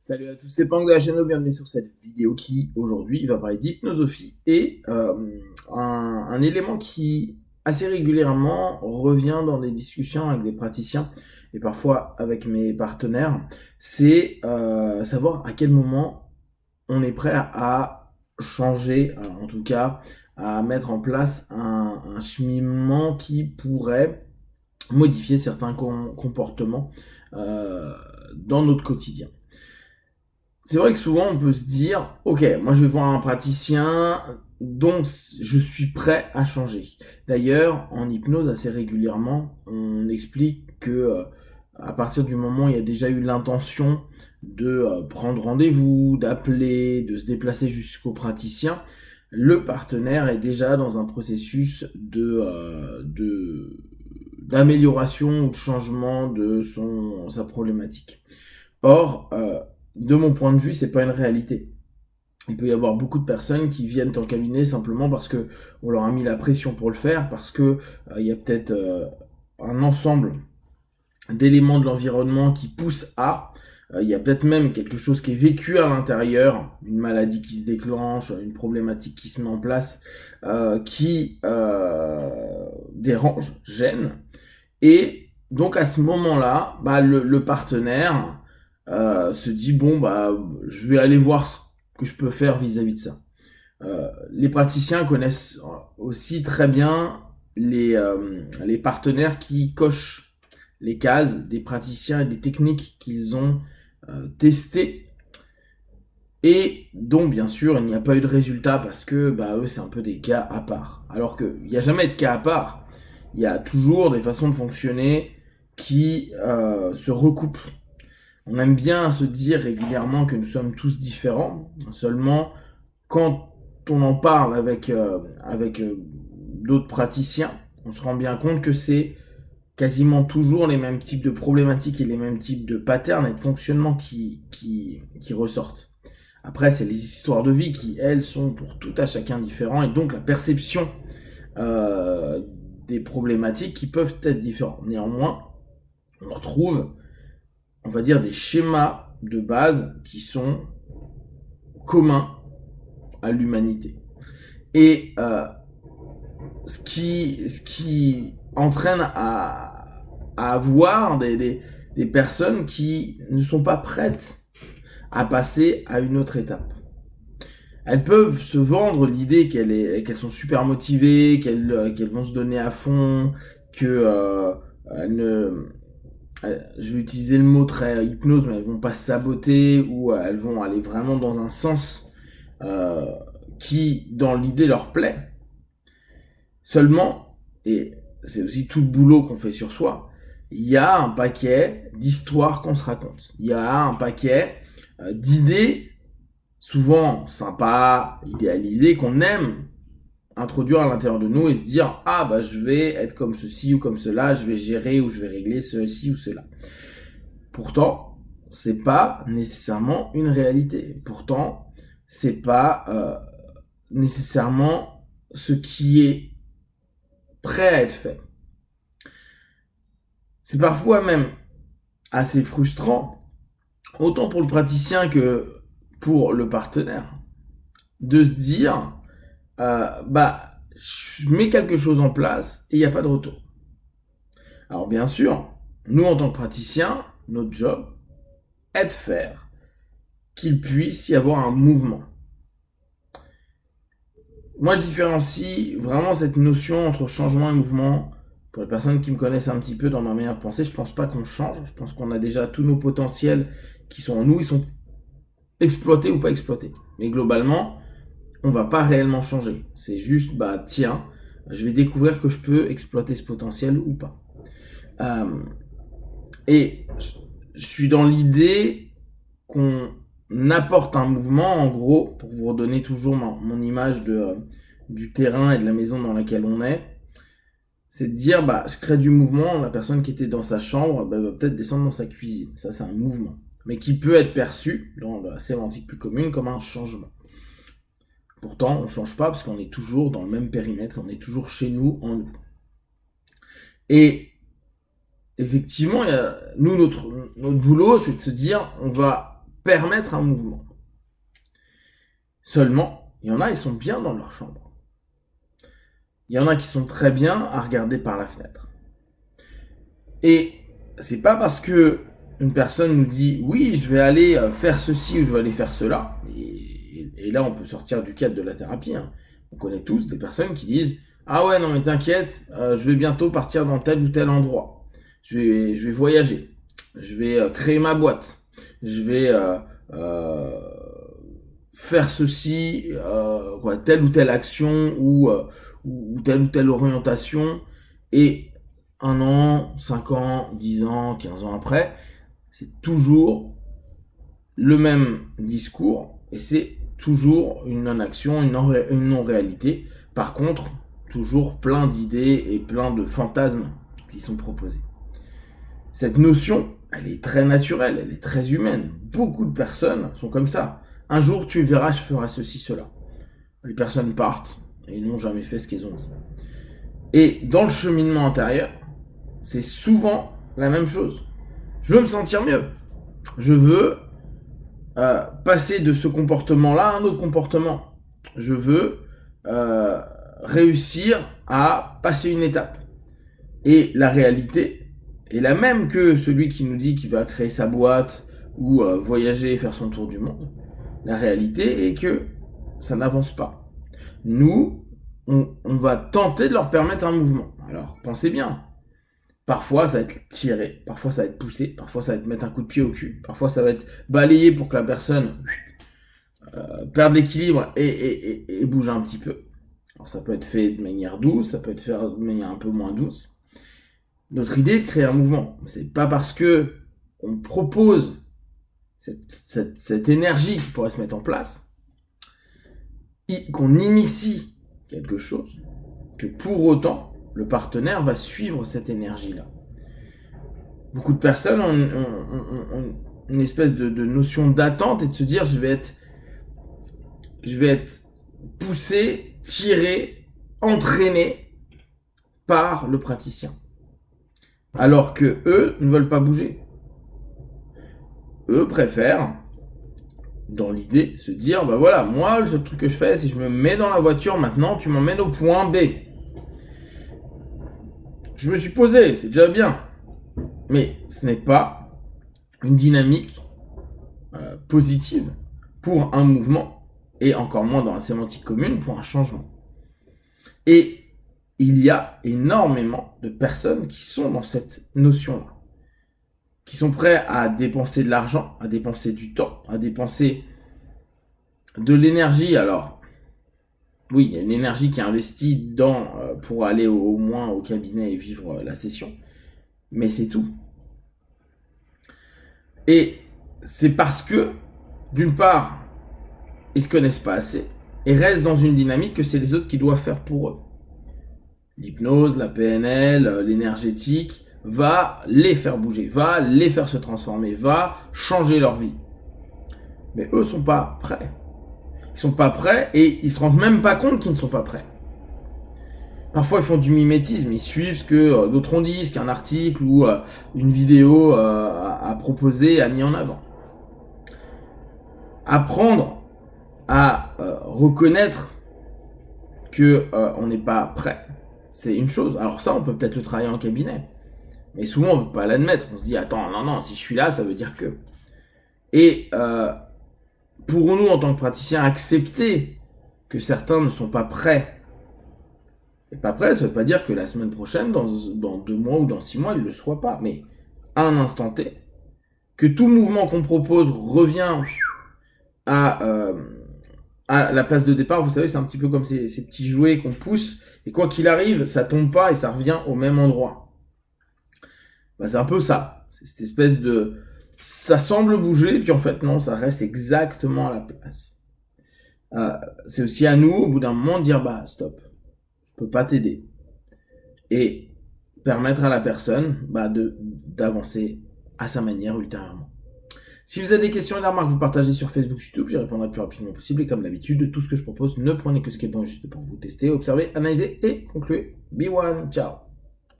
Salut à tous, c'est Pang de la chaîne, bienvenue sur cette vidéo qui, aujourd'hui, va parler d'hypnosophie et un élément qui, assez régulièrement, revient dans des discussions avec des praticiens et parfois avec mes partenaires, c'est savoir à quel moment on est prêt à changer, en tout cas, à mettre en place un cheminement qui pourrait modifier certains comportements dans notre quotidien. C'est vrai que souvent on peut se dire, ok, moi je vais voir un praticien, donc je suis prêt à changer. D'ailleurs, en hypnose, assez régulièrement, on explique que à partir du moment où il y a déjà eu l'intention de prendre rendez-vous, d'appeler, de se déplacer jusqu'au praticien, le partenaire est déjà dans un processus d'amélioration ou de changement de sa problématique. Or, de mon point de vue, c'est pas une réalité. Il peut y avoir beaucoup de personnes qui viennent en cabinet simplement parce que on leur a mis la pression pour le faire, parce que il y a peut-être un ensemble d'éléments de l'environnement qui poussent à. Il y a peut-être même quelque chose qui est vécu à l'intérieur, une maladie qui se déclenche, une problématique qui se met en place, qui dérange, gêne. Et donc à ce moment-là, le partenaire se dit bon je vais aller voir ce que je peux faire vis-à-vis de ça. Les praticiens connaissent aussi très bien les partenaires qui cochent les cases des praticiens et des techniques qu'ils ont testées. Et donc, bien sûr, il n'y a pas eu de résultat parce que eux, c'est un peu des cas à part. Alors qu'il n'y a jamais de cas à part. Il y a toujours des façons de fonctionner qui se recoupent. On aime bien se dire régulièrement que nous sommes tous différents. Seulement, quand on en parle avec d'autres praticiens, on se rend bien compte que c'est quasiment toujours les mêmes types de problématiques et les mêmes types de patterns et de fonctionnement qui ressortent. Après, c'est les histoires de vie qui, elles, sont pour tout à chacun différents, et donc la perception des problématiques qui peuvent être différentes. Néanmoins, on retrouve, on va dire, des schémas de base qui sont communs à l'humanité. Et ce qui entraîne à avoir des personnes qui ne sont pas prêtes à passer à une autre étape. Elles peuvent se vendre l'idée qu'elles sont super motivées, qu'elles vont se donner à fond, que je vais utiliser le mot très hypnose, mais elles vont pas se saboter, ou elles vont aller vraiment dans un sens qui, dans l'idée, leur plaît. Seulement, et c'est aussi tout le boulot qu'on fait sur soi, il y a un paquet d'histoires qu'on se raconte. Il y a un paquet d'idées, souvent sympas, idéalisées, qu'on aime introduire à l'intérieur de nous et se dire je vais être comme ceci ou comme cela, je vais gérer ou je vais régler ceci ou cela. Pourtant, c'est pas nécessairement une réalité. Pourtant, c'est pas nécessairement ce qui est prêt à être fait. C'est parfois même assez frustrant, autant pour le praticien que pour le partenaire, de se dire je mets quelque chose en place et il n'y a pas de retour. Alors bien sûr, nous en tant que praticiens, notre job est de faire qu'il puisse y avoir un mouvement. Moi, je différencie vraiment cette notion entre changement et mouvement. Pour les personnes qui me connaissent un petit peu dans ma manière de penser, je pense pas qu'on change. Je pense qu'on a déjà tous nos potentiels qui sont en nous, ils sont exploités ou pas exploités. Mais globalement, on va pas réellement changer. C'est juste, tiens, je vais découvrir que je peux exploiter ce potentiel ou pas. Et je suis dans l'idée qu'on apporte un mouvement, en gros, pour vous redonner toujours mon image du terrain et de la maison dans laquelle on est, c'est de dire, je crée du mouvement, la personne qui était dans sa chambre va peut-être descendre dans sa cuisine. Ça, c'est un mouvement. Mais qui peut être perçu, dans la sémantique plus commune, comme un changement. Pourtant, on ne change pas parce qu'on est toujours dans le même périmètre, on est toujours chez nous, en nous. Et effectivement, nous, notre boulot, c'est de se dire, on va permettre un mouvement. Seulement, il y en a, ils sont bien dans leur chambre. Il y en a qui sont très bien à regarder par la fenêtre. Et c'est pas parce que une personne nous dit oui, je vais aller faire ceci ou je vais aller faire cela. Et là, on peut sortir du cadre de la thérapie. Hein. On connaît tous des personnes qui disent ah ouais, non mais t'inquiète, je vais bientôt partir dans tel ou tel endroit. Je vais voyager. Je vais créer ma boîte. Je vais faire ceci, telle ou telle action ou telle ou telle orientation. Et 1 an, 5 ans, 10 ans, 15 ans après, c'est toujours le même discours et c'est toujours une non-action, une non-réalité. Par contre, toujours plein d'idées et plein de fantasmes qui sont proposés. Cette notion, elle est très naturelle, elle est très humaine. Beaucoup de personnes sont comme ça. Un jour, tu verras, je ferai ceci, cela. Les personnes partent et n'ont jamais fait ce qu'elles ont dit. Et dans le cheminement intérieur, c'est souvent la même chose. Je veux me sentir mieux. Je veux passer de ce comportement-là à un autre comportement. Je veux réussir à passer une étape. Et la réalité est la même que celui qui nous dit qu'il va créer sa boîte ou voyager et faire son tour du monde. La réalité est que ça n'avance pas. Nous, on va tenter de leur permettre un mouvement. Alors, pensez bien. Parfois, ça va être tiré, parfois ça va être poussé, parfois ça va être mettre un coup de pied au cul, parfois ça va être balayé pour que la personne perde l'équilibre et bouge un petit peu. Alors ça peut être fait de manière douce, ça peut être fait de manière un peu moins douce. Notre idée est de créer un mouvement. C'est pas parce que on propose cette énergie qui pourrait se mettre en place, qu'on initie quelque chose, que pour autant, le partenaire va suivre cette énergie-là. Beaucoup de personnes ont une espèce de notion d'attente et de se dire je vais être poussé, tiré, entraîné par le praticien. Alors que eux ne veulent pas bouger. Eux préfèrent, dans l'idée, se dire bah voilà, moi le seul truc que je fais, c'est que je me mets dans la voiture, maintenant tu m'emmènes au point B. Je me suis posé, c'est déjà bien. Mais ce n'est pas une dynamique positive pour un mouvement, et encore moins dans la sémantique commune, pour un changement. Et il y a énormément de personnes qui sont dans cette notion-là, qui sont prêts à dépenser de l'argent, à dépenser du temps, à dépenser de l'énergie. Alors, oui, il y a une énergie qui est investie pour aller au moins au cabinet et vivre la session. Mais c'est tout. Et c'est parce que, d'une part, ils ne se connaissent pas assez et restent dans une dynamique que c'est les autres qui doivent faire pour eux. L'hypnose, la PNL, l'énergétique va les faire bouger, va les faire se transformer, va changer leur vie. Mais eux ne sont pas prêts. Ils sont pas prêts et ils se rendent même pas compte qu'ils ne sont pas prêts. Parfois, ils font du mimétisme, ils suivent ce que d'autres ont dit, ce qu'un article ou une vidéo a proposé, a mis en avant. Apprendre à reconnaître que on n'est pas prêt, c'est une chose. Alors ça, on peut peut-être le travailler en cabinet. Mais souvent, on ne peut pas l'admettre. On se dit, attends, non, si je suis là, ça veut dire que... Et... pour nous, en tant que praticiens, accepter que certains ne sont pas prêts. Et pas prêts, ça ne veut pas dire que la semaine prochaine, dans 2 mois ou dans 6 mois, ils ne le soient pas. Mais à un instant T, que tout mouvement qu'on propose revient à la place de départ. Vous savez, c'est un petit peu comme ces petits jouets qu'on pousse. Et quoi qu'il arrive, ça tombe pas et ça revient au même endroit. Bah, c'est un peu ça. C'est cette espèce de... Ça semble bouger, puis en fait, non, ça reste exactement à la place. C'est aussi à nous, au bout d'un moment, de dire, bah, stop, je peux pas t'aider. Et permettre à la personne d'avancer à sa manière ultérieurement. Si vous avez des questions et des remarques, vous partagez sur Facebook, YouTube, j'y répondrai le plus rapidement possible. Et comme d'habitude, tout ce que je propose, ne prenez que ce qui est bon juste pour vous tester, observer, analyser et conclure. Be one, ciao.